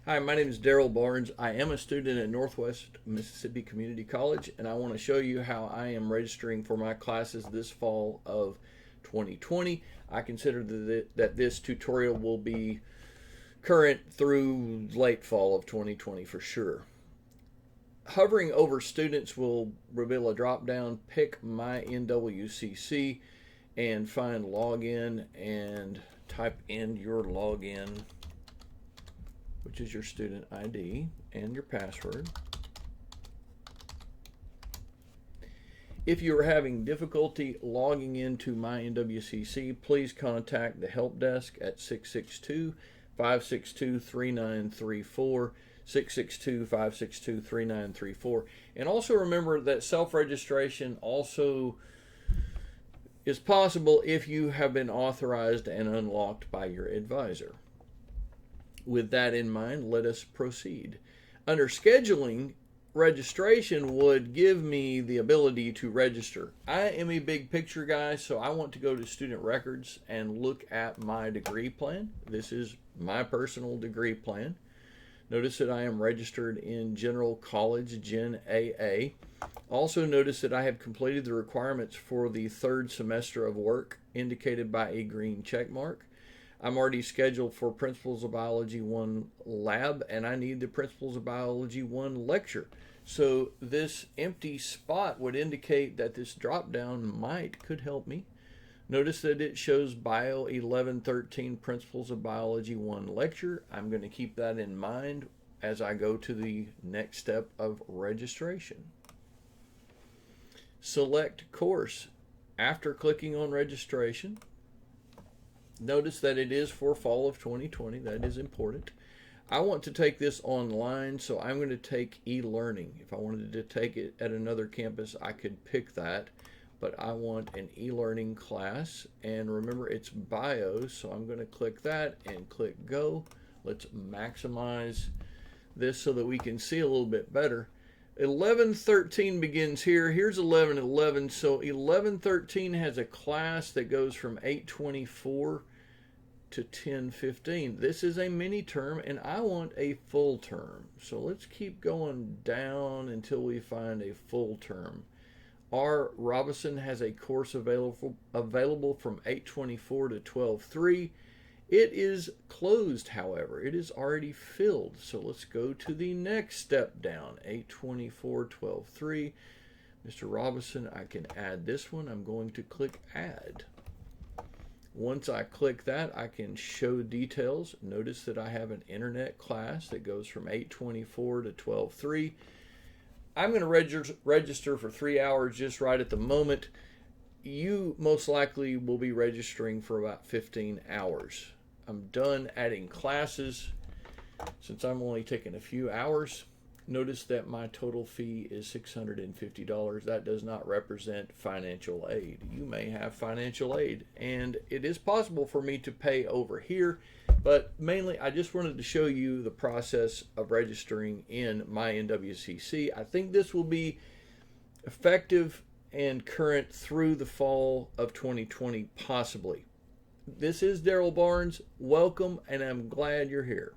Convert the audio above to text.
Hi, my name is Darrell Barnes. I am a student at Northwest Mississippi Community College, and I want to show you how I am registering for my classes this fall of 2020. I consider that this tutorial will be current through late fall of 2020 for sure. Hovering over students will reveal a drop down, pick MyNWCC, and find login and type in your login, which is your student ID and your password. If you are having difficulty logging into MyNWCC, please contact the help desk at 662-562-3934, 662-562-3934. And also remember that self-registration also is possible if you have been authorized and unlocked by your advisor. With that in mind, let us proceed. Under scheduling, registration would give me the ability to register. I am a big picture guy, so I want to go to student records and look at my degree plan. This is my personal degree plan. Notice that I am registered in General College Gen AA. Also notice that I have completed the requirements for the third semester of work indicated by a green check mark. I'm already scheduled for Principles of Biology 1 lab, and I need the Principles of Biology 1 lecture. So this empty spot would indicate that this drop down could help me. Notice that it shows Bio 1113 Principles of Biology 1 lecture. I'm going to keep that in mind as I go to the next step of registration. Select course. After clicking on registration, notice that it is for fall of 2020. That is important. I want to take this online, so I'm going to take e-learning. If I wanted to take it at another campus, I could pick that, but I want an e-learning class. And remember, it's bio, so I'm going to click that and click go. Let's maximize this so that we can see a little bit better. 1113 begins here. Here's 1111. So 1113 has a class that goes from 824 to 1015. This is a mini term, and I want a full term. So let's keep going down until we find a full term. R. Robinson has a course available from 824 to 1203. It is closed, however. It is already filled. So let's go to the next step down, 824, 1203. Mr. Robinson, I can add this one. I'm going to click add. Once I click that, I can show details. Notice that I have an internet class that goes from 824 to 1203. I'm going to register for 3 hours just right at the moment. You most likely will be registering for about 15 hours. I'm done adding classes. Since I'm only taking a few hours, notice that my total fee is $650. That does not represent financial aid. You may have financial aid, and it is possible for me to pay over here, but mainly I just wanted to show you the process of registering in MyNWCC. I think this will be effective and current through the fall of 2020, possibly. This is Darrell Barnes. Welcome, and I'm glad you're here.